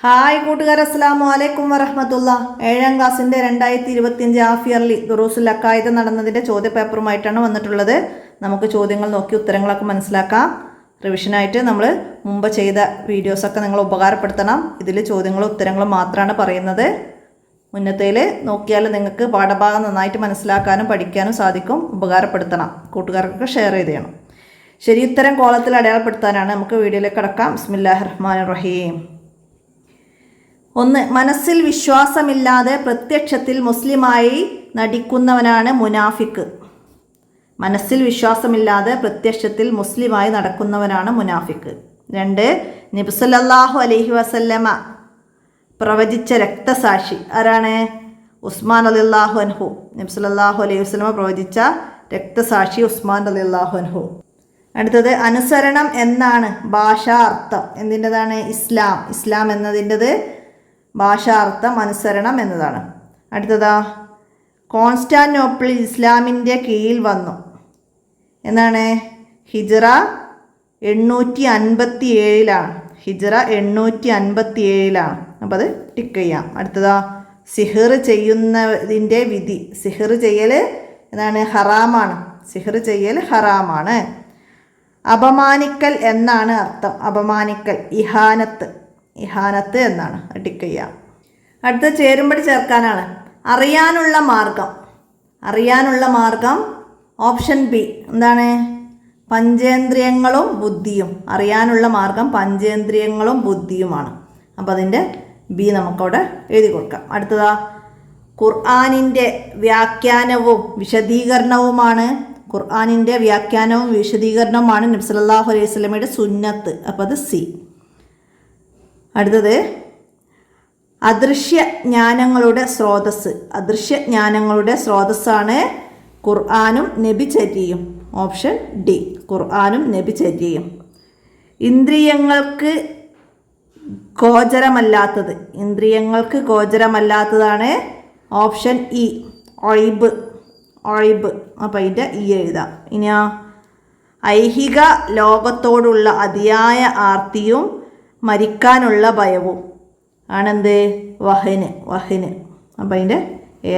Hi കൂട്ടുകാരെ, അസ്സലാമു അലൈക്കും വറഹ്മത്തുള്ള. 7ാം ക്ലാസ്സിൻ്റെ 2025 ഹാഫ് ഇയർലി ദുറൂസുൽ അക്കായിദ നടന്നതിൻ്റെ ചോദ്യപേപ്പറുമായിട്ടാണ് വന്നിട്ടുള്ളത്. നമുക്ക് ചോദ്യങ്ങൾ നോക്കി ഉത്തരങ്ങളൊക്കെ മനസ്സിലാക്കാം. റിവിഷനായിട്ട് നമ്മൾ മുമ്പ് ചെയ്ത വീഡിയോസൊക്കെ നിങ്ങൾ ഉപകാരപ്പെടുത്തണം. ഇതിൽ ചോദ്യങ്ങളും ഉത്തരങ്ങളും മാത്രമാണ് പറയുന്നത്. മുന്നത്തേൽ നോക്കിയാൽ നിങ്ങൾക്ക് പാഠഭാഗം നന്നായിട്ട് മനസ്സിലാക്കാനും പഠിക്കാനും സാധിക്കും. ഉപകാരപ്പെടുത്തണം, കൂട്ടുകാർക്കൊക്കെ ഷെയർ ചെയ്ത് ചെയ്യണം. ശരി ഉത്തരം കോളത്തിൽ അടയാളപ്പെടുത്താനാണ്. നമുക്ക് വീഡിയോയിലേക്ക് കടക്കാം. ബിസ്മില്ലാഹിർ റഹ്മാനിർ റഹീം. 1. മനസ്സിൽ വിശ്വാസമില്ലാതെ പ്രത്യക്ഷത്തിൽ മുസ്ലിമായി നടിക്കുന്നവനാണ് മുനാഫിക്ക്. മനസ്സിൽ വിശ്വാസമില്ലാതെ പ്രത്യക്ഷത്തിൽ മുസ്ലിമായി നടക്കുന്നവനാണ് മുനാഫിക്ക്. 2. നബി സല്ലല്ലാഹു അലൈഹി വസല്ലമ പ്രവചിച്ച രക്തസാക്ഷി ആരാണ്? ഉസ്മാൻ റളിയല്ലാഹു അൻഹു. നബി സല്ലല്ലാഹു അലൈഹി വസല്ലമ പ്രവചിച്ച രക്തസാക്ഷി ഉസ്മാൻ റളിയല്ലാഹു അൻഹു. അടുത്തത് അനുസരണം എന്നാണ് ഭാഷാ അർത്ഥം. എന്തിൻ്റെതാണ്? ഇസ്ലാം. ഇസ്ലാം എന്നതിൻ്റെത് ഭാഷാർത്ഥം അനുസരണം എന്നതാണ്. അടുത്തതാ കോൺസ്റ്റാന്റിനോപ്പിൾ ഇസ്ലാമിൻ്റെ കീഴിൽ വന്നു എന്നാണ്? ഹിജ്റ 857 ഹിജ്റ 857. അപ്പോൾ അത് ടിക്ക് ചെയ്യാം. അടുത്തതാ സിഹർ ചെയ്യുന്നതിൻ്റെ വിധി. സിഹർ ചെയ്യൽ എന്നാണ്? ഹറാമാണ്. സിഹർ ചെയ്യൽ ഹറാമാണ്. അപമാനിക്കൽ എന്നാണ് അർത്ഥം. അപമാനിക്കൽ ഇഹാനത്ത്. ഇഹാനത്ത് എന്നാണ്. ടിക്ക് ചെയ്യാം. അടുത്ത ചേരുംപടി ചേർക്കാനാണ്. അറിയാനുള്ള മാർഗം. അറിയാനുള്ള മാർഗം ഓപ്ഷൻ ബി എന്താണ്? പഞ്ചേന്ദ്രിയങ്ങളും ബുദ്ധിയും. അറിയാനുള്ള മാർഗം പഞ്ചേന്ദ്രിയങ്ങളും ബുദ്ധിയുമാണ്. അപ്പോൾ അതിൻ്റെ ബി നമുക്കവിടെ എഴുതി കൊടുക്കാം. അടുത്തതാ ഖുർആനിൻ്റെ വ്യാഖ്യാനവും വിശദീകരണവുമാണ്. ഖുർആനിൻ്റെ വ്യാഖ്യാനവും വിശദീകരണവുമാണ് നബി സല്ലല്ലാഹു അലൈഹി വസല്ലമയുടെ സുന്നത്ത്. അപ്പോൾ അത് സി. അടുത്തത് അദൃശ്യജ്ഞാനങ്ങളുടെ സ്രോതസ്സ്. അദൃശ്യജ്ഞാനങ്ങളുടെ സ്രോതസ്സാണ് ഖുർആനും നബിചര്യയും. ഓപ്ഷൻ ഡി ഖുർആനും നബിചര്യയും. ഇന്ദ്രിയങ്ങൾക്ക് ഗോചരമല്ലാത്തത്. ഇന്ദ്രിയങ്ങൾക്ക് ഗോചരമല്ലാത്തതാണ് ഓപ്ഷൻ ഇ ഒയ്ബ്. ഒയ്ബ്. അപ്പോൾ അതിൻ്റെ ഇ എഴുതാം. ഇനിയോ ഐഹിക ലോകത്തോടുള്ള അതിയായ ആർത്തിയും മരിക്കാനുള്ള ഭയവും ആണെന്ത്? വഹന്. വഹന്. അപ്പോൾ അതിൻ്റെ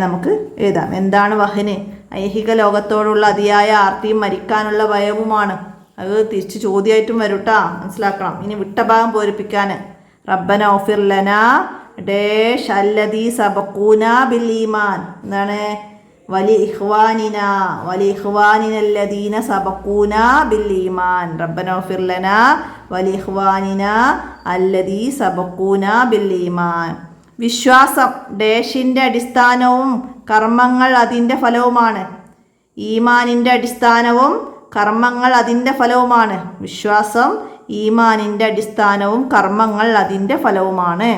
നമുക്ക് എഴുതാം. എന്താണ് വഹന്? ഐഹിക ലോകത്തോടുള്ള അതിയായ ആർത്തിയും മരിക്കാനുള്ള ഭയവുമാണ്. അത് തിരിച്ച് ചോദ്യമായിട്ടും വരും കേട്ടോ, മനസ്സിലാക്കണം. ഇനി വിട്ട ഭാഗം പൂരിപ്പിക്കാൻ റബ്ബന ഔഫിർ ലനാ ഡേഷ് അല്ലദീ സബഖൂന ബിൽ ഈമാൻ. എന്താണ്? വലി ഇഖ്വാനിന അല്ലദീന സബഖൂന ബിൽ ഈമാൻ. റബ്ബന ഔഫിർ ലനാ വലി ഇഖ്വാനിന അല്ലദീ സബഖൂന ബിൽ ഈമാൻ. വിശ്വാസം ഡേഷിൻ്റെ അടിസ്ഥാനവും കർമ്മങ്ങൾ അതിൻ്റെ ഫലവുമാണ്. ഈമാനിൻ്റെ അടിസ്ഥാനവും കർമ്മങ്ങൾ അതിൻ്റെ ഫലവുമാണ്. വിശ്വാസം ഈമാനിൻ്റെ അടിസ്ഥാനവും കർമ്മങ്ങൾ അതിൻ്റെ ഫലവുമാണ്.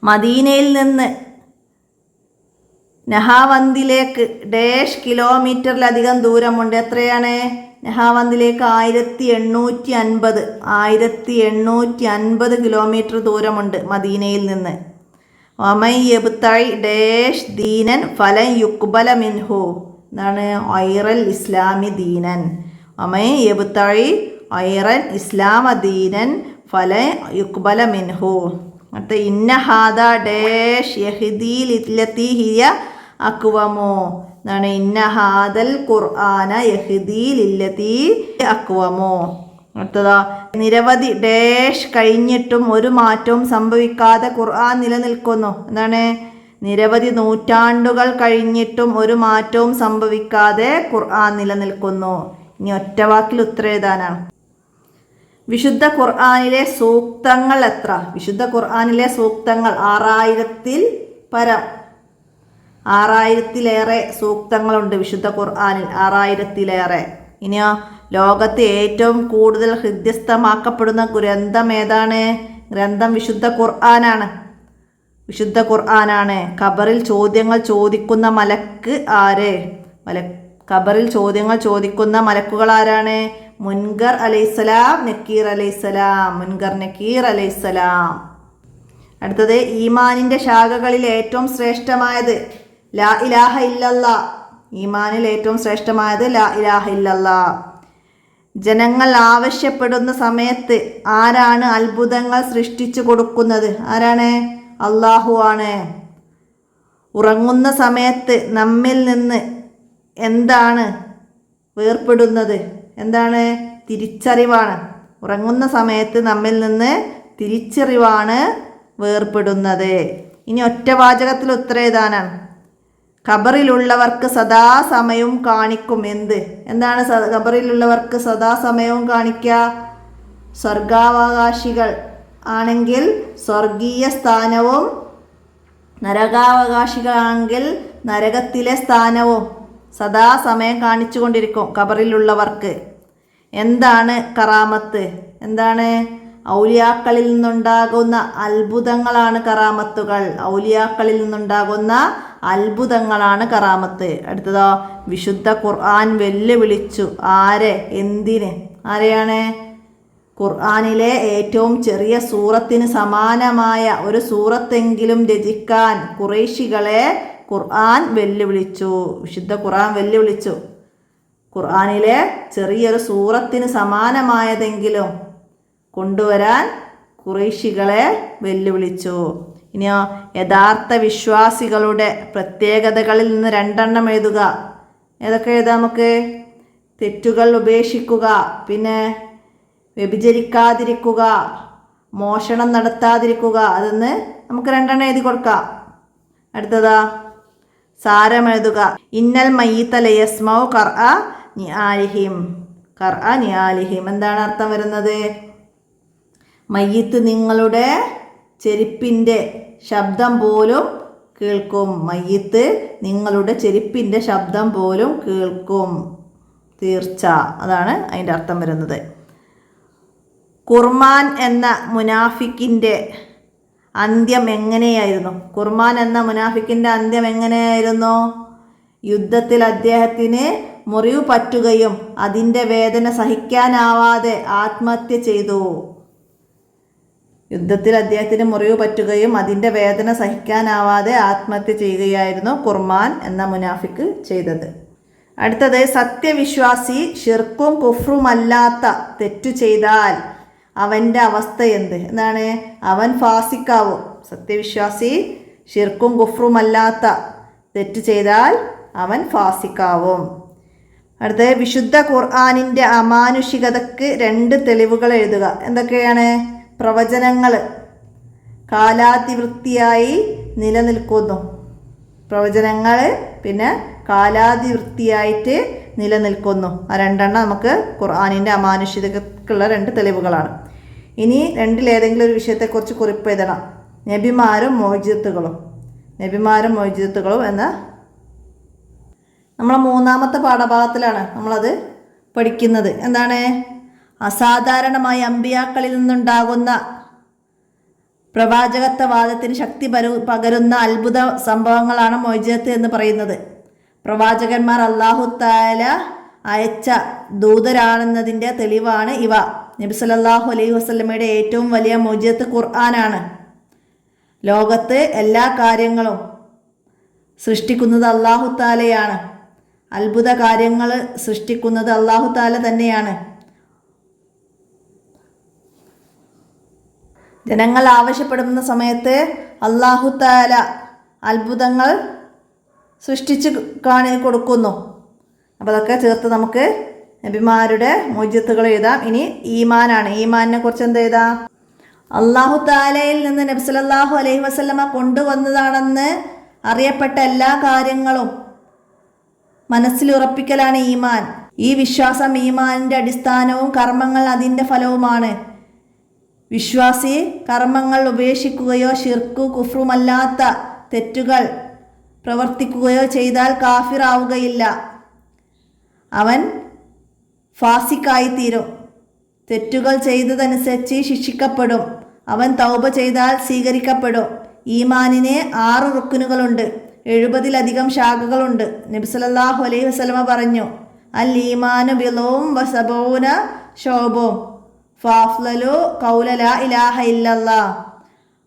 മദീനയിൽ നിന്ന് നഹാവന്തിലേക്ക് ഡേഷ് കിലോമീറ്ററിലധികം ദൂരമുണ്ട്. എത്രയാണ്? നഹാവന്തിലേക്ക് 1850 കിലോമീറ്റർ ദൂരമുണ്ട് മദീനയിൽ നിന്ന്. വമൻ യബ്തഇ ഡേഷ് ദീനൻ ഫലൻ യുഖ്ബല മിൻഹു. എന്താണ്? ഐറൽ ഇസ്ലാമി ദീനൻ. വമൻ യബ്തഇ ഐറൽ ഇസ്ലാമ ദീനൻ ഫലൻ യുഖ്ബല മിൻഹു. അടുത്ത ഇന്ന ഹാദ ഡേഷ് യഹ്ദീ ലില്ലത്തി ഹിയ അക്വമോ. എന്താണ്? ഇന്ന ഹാദൽ ഖുർആന യഹ്ദീ ലില്ലത്തി അക്വമോ. അടുത്തതാ നിരവധി ഡേഷ് കഴിഞ്ഞിട്ടും ഒരു മാറ്റവും സംഭവിക്കാതെ ഖുർആൻ നിലനിൽക്കുന്നു. എന്താണ്? നിരവധി നൂറ്റാണ്ടുകൾ കഴിഞ്ഞിട്ടും ഒരു മാറ്റവും സംഭവിക്കാതെ ഖുർആൻ നിലനിൽക്കുന്നു. ഇനി ഒറ്റവാക്കിൽ ഉത്തരം എഴുതാനാണ്. വിശുദ്ധ ഖുർആനിലെ സൂക്തങ്ങൾ എത്ര? വിശുദ്ധ ഖുർആനിലെ സൂക്തങ്ങൾ 6000-ൽ പരം. 6000-ലേറെ സൂക്തങ്ങളുണ്ട് വിശുദ്ധ ഖുർആനിൽ. 6000-ലേറെ. ഇനിയോ ലോകത്ത് ഏറ്റവും കൂടുതൽ ഹൃദ്യസ്ഥമാക്കപ്പെടുന്ന ഗ്രന്ഥം ഏതാണ്? ഗ്രന്ഥം വിശുദ്ധ ഖുർആനാണ്. വിശുദ്ധ ഖുർആനാണ്. ഖബറിൽ ചോദ്യങ്ങൾ ചോദിക്കുന്ന മലക്ക് ആര്? ഖബറിൽ ചോദ്യങ്ങൾ ചോദിക്കുന്ന മലക്കുകൾ ആരാണ്? മുൻകർ അലൈഹിസ്സലാം, നക്കീർ അലൈഹിസ്സലാം. മുൻകർ, നക്കീർ അലൈഹിസ്സലാം. അടുത്തത് ഈമാനിൻ്റെ ശാഖകളിൽ ഏറ്റവും ശ്രേഷ്ഠമായത് ലാ ഇലാഹ ഇല്ലല്ലാ. ഈമാനിൽ ഏറ്റവും ശ്രേഷ്ഠമായത് ലാ ഇലാഹ ഇല്ലല്ലാ. ജനങ്ങൾ ആവശ്യപ്പെടുന്ന സമയത്ത് ആരാണ് അത്ഭുതങ്ങൾ സൃഷ്ടിച്ചു കൊടുക്കുന്നത്? ആരാണ്? അള്ളാഹു ആണ്. ഉറങ്ങുന്ന സമയത്ത് നമ്മിൽ നിന്ന് എന്താണ് വേർപ്പെടുന്നത്? എന്താണ്? തിരിച്ചറിവാണ്. ഉറങ്ങുന്ന സമയത്ത് നമ്മിൽ നിന്ന് തിരിച്ചറിവാണ് വേർപ്പെടുന്നത്. ഇനി ഒറ്റവാചകത്തിൽ ഉത്തരം എഴുതാനാണ്. ഖബറിലുള്ളവർക്ക് സദാസമയവും കാണിക്കും എന്ത്? എന്താണ് ഖബറിലുള്ളവർക്ക് സദാസമയവും കാണിക്കുക? സ്വർഗാവകാശികൾ ആണെങ്കിൽ സ്വർഗീയ സ്ഥാനവും, നരകാവകാശികളാണെങ്കിൽ നരകത്തിലെ സ്ഥാനവും സദാസമയം കാണിച്ചു കൊണ്ടിരിക്കും ഖബറിലുള്ളവർക്ക്. എന്താണ് കറാമത്ത്? എന്താണ്? ഔലിയാക്കളിൽ നിന്നുണ്ടാകുന്ന അത്ഭുതങ്ങളാണ് കറാമത്തുകൾ. ഔലിയാക്കളിൽ നിന്നുണ്ടാകുന്ന അത്ഭുതങ്ങളാണ് കറാമത്ത്. അടുത്തതോ, വിശുദ്ധ ഖുർആൻ വെല്ലുവിളിച്ചു. ആരെ? എന്തിന്? ആരെയാണ്? ഖുർആനിലെ ഏറ്റവും ചെറിയ സൂറത്തിന് സമാനമായ ഒരു സൂറത്തെങ്കിലും രചിക്കാൻ ഖുറൈശികളെ ഖുർആൻ വെല്ലുവിളിച്ചു. വിശുദ്ധ ഖുർആൻ വെല്ലുവിളിച്ചു. ഖുർആനിലെ ചെറിയൊരു സൂറത്തിന് സമാനമായതെങ്കിലും കൊണ്ടുവരാൻ ഖുറൈശികളെ വെല്ലുവിളിച്ചു. ഇനിയോ, യഥാർത്ഥ വിശ്വാസികളുടെ പ്രത്യേകതകളിൽ നിന്ന് 2 എഴുതുക. ഏതൊക്കെ എഴുതാം നമുക്ക്? തെറ്റുകൾ ഉപേക്ഷിക്കുക, പിന്നെ വ്യഭിചരിക്കാതിരിക്കുക, മോഷണം നടത്താതിരിക്കുക. അതെന്ന് നമുക്ക് 2 എഴുതി കൊടുക്കാം. അടുത്തതാ, സാരം എഴുതുക. ഇന്നൽ മയ്യിത്ത ലയസ്മൗ ഖർഅ നിആലിഹിം. ഖർഅ നിആലിഹിം എന്താണ് അർത്ഥം വരുന്നത്? മയ്യിത്ത് നിങ്ങളുടെ ചെരുപ്പിൻ്റെ ശബ്ദം പോലും കേൾക്കും. മയ്യിത്ത് നിങ്ങളുടെ ചെരുപ്പിൻ്റെ ശബ്ദം പോലും കേൾക്കും, തീർച്ച. അതാണ് അതിൻ്റെ അർത്ഥം വരുന്നത്. ഖുർമാൻ എന്ന മുനാഫിക്കിൻ്റെ അന്ത്യം എങ്ങനെയായിരുന്നു? ഖുർമാൻ എന്ന മുനാഫിക്കിൻ്റെ അന്ത്യം എങ്ങനെയായിരുന്നു? യുദ്ധത്തിൽ അദ്ദേഹത്തിന് മുറിവ് പറ്റുകയും അതിൻ്റെ വേദന സഹിക്കാനാവാതെ ആത്മഹത്യ ചെയ്തു. യുദ്ധത്തിൽ അദ്ദേഹത്തിന് മുറിവ് പറ്റുകയും അതിൻ്റെ വേദന സഹിക്കാനാവാതെ ആത്മഹത്യ ചെയ്യുകയായിരുന്നു ഖുർമാൻ എന്ന മുനാഫിക്ക് ചെയ്തത്. അടുത്തത്, സത്യവിശ്വാസി ഷിർക്കും കുഫ്റുമല്ലാത്ത തെറ്റു ചെയ്താൽ അവൻ്റെ അവസ്ഥ എന്ത്? എന്താണ്? അവൻ ഫാസിക്കാവും. സത്യവിശ്വാസി ഷിർക്കും കുഫ്റുമല്ലാത്ത തെറ്റ് ചെയ്താൽ അവൻ ഫാസിക്കാവും. അടുത്തത്, വിശുദ്ധ ഖുർആനിൻ്റെ അമാനുഷികതയ്ക്ക് 2 തെളിവുകൾ എഴുതുക. എന്തൊക്കെയാണ്? പ്രവചനങ്ങൾ കാലാതിവൃത്തിയായി നിലനിൽക്കുന്നു. പ്രവചനങ്ങൾ പിന്നെ കാലാതിവൃത്തിയായിട്ട് നിലനിൽക്കുന്നു. ആ 2 നമുക്ക് ഖുർആനിൻ്റെ അമാനുഷികതയ്ക്കുള്ള 2 തെളിവുകളാണ്. ഇനി 2 ഒരു വിഷയത്തെക്കുറിച്ച് കുറിപ്പ് എഴുതണം. നബിമാരും മോജിസത്തുകളും. നബിമാരും മോജിസത്തുകളും എന്ന നമ്മളെ 3ാമത്തെ പാഠഭാഗത്തിലാണ് നമ്മളത് പഠിക്കുന്നത്. എന്താണ്? അസാധാരണമായ അമ്പിയാക്കളിൽ നിന്നുണ്ടാകുന്ന പ്രവാചകത്വവാദത്തിന് ശക്തി പകരുന്ന അത്ഭുത സംഭവങ്ങളാണ് മോജിസത്ത് എന്ന് പറയുന്നത്. പ്രവാചകന്മാർ അല്ലാഹു തആല അയച്ച ദൂതരാണെന്നതിൻ്റെ തെളിവാണ് ഇവ. നബി സല്ലല്ലാഹു അലൈഹി വസല്ലമയുടെ ഏറ്റവും വലിയ മോജിസത്ത് ഖുർആനാണ്. ലോകത്ത് എല്ലാ കാര്യങ്ങളും സൃഷ്ടിക്കുന്നത് അല്ലാഹു തആലയാണ്. അത്ഭുത കാര്യങ്ങൾ സൃഷ്ടിക്കുന്നത് അല്ലാഹു തആല തന്നെയാണ്. ജനങ്ങൾ ആവശ്യപ്പെടുന്ന സമയത്ത് അല്ലാഹു തആല അത്ഭുതങ്ങൾ സൃഷ്ടിച്ച് കൊടുക്കുന്നു. അപ്പോൾ അതൊക്കെ ചേർത്ത് നമുക്ക് നബിമാരുടെ മോജിസത്തുകൾ എഴുതാം. ഇനി ഈമാനാണ്. ഈമാനിനെ കുറിച്ച് എന്ത് എഴുതാം? അല്ലാഹു തആലയിൽ നിന്ന് നബി സല്ലല്ലാഹു അലൈഹി വസല്ലമ കൊണ്ടുവന്നതാണെന്ന് അറിയപ്പെട്ട എല്ലാ കാര്യങ്ങളും മനസ്സിലുറപ്പിക്കലാണ് ഈമാൻ. ഈ വിശ്വാസം ഈമാനിൻ്റെ അടിസ്ഥാനവും കർമ്മങ്ങൾ അതിൻ്റെ ഫലവുമാണ്. വിശ്വാസി കർമ്മങ്ങൾ ഉപേക്ഷിക്കുകയോ ഷിർക്കു കുഫ്റുമല്ലാത്ത തെറ്റുകൾ പ്രവർത്തിക്കുകയോ ചെയ്താൽ കാഫിർ ആവുകയില്ല. അവൻ ഫാസിക്കായിത്തീരും. തെറ്റുകൾ ചെയ്തതനുസരിച്ച് ശിക്ഷിക്കപ്പെടും. അവൻ തൗബ ചെയ്താൽ സ്വീകരിക്കപ്പെടും. ഈമാനിന് 6 റുക്നുകളുണ്ട്, 70-ലധികം ശാഖകളുണ്ട്. നബി സല്ലല്ലാഹു അലൈഹി വസല്ലമ പറഞ്ഞു, അൽ ഈമാനു ബിളൂം വസബഊന ശുഅബും ഫഅഫ്ളലു ഖൗല ലാ ഇലാഹ ഇല്ലല്ലാഹ്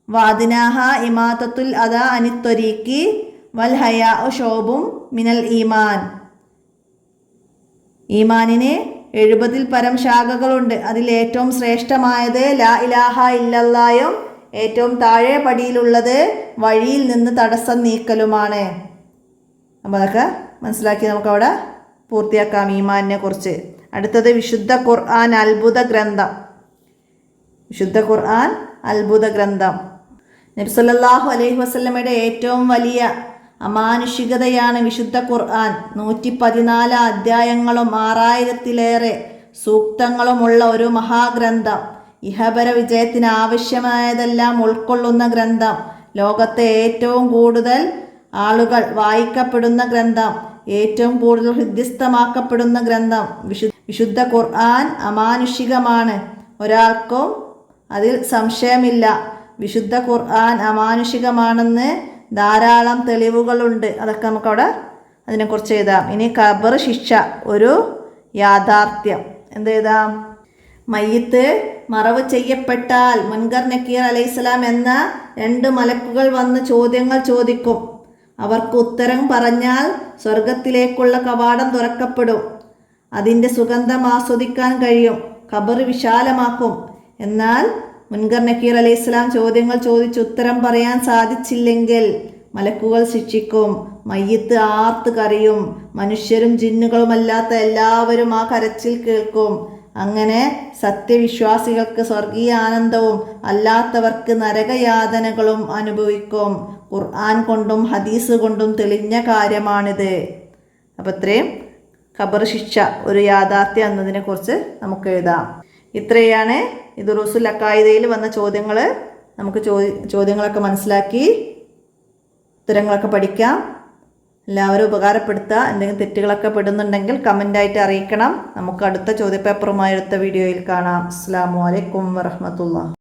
വഅദ്നാഹ ഇമാതത്തുൽ അദാ അനിത്വരീഖി വൽ ഹയാഉ ശുഅബും മിനൽ ഈമാൻ. ഈമാനിന് 70-ൽ പരം ശാഖകളുണ്ട്. അതിൽ ഏറ്റവും ശ്രേഷ്ഠമായത് ലാ ഇലാഹ ഇല്ലല്ലായും ഏറ്റവും താഴെ പടിയിലുള്ളത് വഴിയിൽ നിന്ന് തടസ്സം നീക്കലുമാണ്. അപ്പോൾ അതൊക്കെ മനസ്സിലാക്കി നമുക്കവിടെ പൂർത്തിയാക്കാം ഈമാനിനെ കുറിച്ച്. അടുത്തത് വിശുദ്ധ ഖുർആൻ അത്ഭുത ഗ്രന്ഥം. വിശുദ്ധ ഖുർആൻ അത്ഭുത ഗ്രന്ഥം. നബി സല്ലല്ലാഹു അലൈഹി വസല്ലമയുടെ ഏറ്റവും വലിയ അമാനുഷികതയാണ് വിശുദ്ധ ഖുർആൻ. 114 അധ്യായങ്ങളും 6000-ലേറെ സൂക്തങ്ങളുമുള്ള ഒരു മഹാഗ്രന്ഥം. ഇഹപര വിജയത്തിന് ആവശ്യമായതെല്ലാം ഉൾക്കൊള്ളുന്ന ഗ്രന്ഥം. ലോകത്തെ ഏറ്റവും കൂടുതൽ ആളുകൾ വായിക്കപ്പെടുന്ന ഗ്രന്ഥം. ഏറ്റവും കൂടുതൽ ഹൃദ്യസ്ഥമാക്കപ്പെടുന്ന ഗ്രന്ഥം. വിശുദ്ധ ഖുർആൻ അമാനുഷികമാണ്. ഒരാൾക്കും അതിൽ സംശയമില്ല. വിശുദ്ധ ഖുർആൻ അമാനുഷികമാണെന്ന് ധാരാളം തെളിവുകളുണ്ട്. അതൊക്കെ നമുക്കവിടെ അതിനെക്കുറിച്ച് എഴുതാം. ഇനി ഖബർ ശിക്ഷ ഒരു യാഥാർത്ഥ്യം. എന്ത് എഴുതാം? മയ്യത്ത് മറവ് ചെയ്യപ്പെട്ടാൽ മുൻകർ നക്കീർ അലൈഹിസ്സലാം എന്ന 2 മലക്കുകൾ വന്ന് ചോദ്യങ്ങൾ ചോദിക്കും. അവർക്ക് ഉത്തരം പറഞ്ഞാൽ സ്വർഗത്തിലേക്കുള്ള കവാടം തുറക്കപ്പെടും. അതിൻ്റെ സുഗന്ധം ആസ്വദിക്കാൻ കഴിയും. ഖബർ വിശാലമാക്കും. എന്നാൽ മുൻകർ നക്കീർ അലൈഹിസ്സലാം ചോദ്യങ്ങൾ ചോദിച്ച് ഉത്തരം പറയാൻ സാധിച്ചില്ലെങ്കിൽ മലക്കുകൾ ശിക്ഷിക്കും. മയ്യത്ത് ആർത്ത് കരയും. മനുഷ്യരും ജിന്നുകളുമല്ലാത്ത എല്ലാവരും ആ കരച്ചിൽ കേൾക്കും. അങ്ങനെ സത്യവിശ്വാസികൾക്ക് സ്വർഗീയ ആനന്ദവും അല്ലാത്തവർക്ക് നരകയാതനകളും അനുഭവിക്കും. ഖുർആൻ കൊണ്ടും ഹദീസ് കൊണ്ടും തെളിഞ്ഞ കാര്യമാണിത്. അപ്പോൾ ഇത്രയും ഖബർ ശിക്ഷ ഒരു യാഥാർത്ഥ്യം എന്നതിനെ കുറിച്ച് നമുക്ക് എഴുതാം. ഇത്രയാണ് ഈ ദുറൂസുൽ അഖായിദയിൽ വന്ന ചോദ്യങ്ങൾ. നമുക്ക് ചോദ്യങ്ങളൊക്കെ മനസ്സിലാക്കി ഉത്തരങ്ങളൊക്കെ പഠിക്കാം. എല്ലാവരും ഉപകാരപ്പെടുത്തുക. എന്തെങ്കിലും തെറ്റുകളൊക്കെ പെടുന്നുണ്ടെങ്കിൽ കമൻ്റായിട്ട് അറിയിക്കണം. നമുക്ക് അടുത്ത ചോദ്യപേപ്പറുമായി അടുത്ത വീഡിയോയിൽ കാണാം. അസ്സലാമു അലൈക്കും വറഹ്മത്തുള്ളാഹി.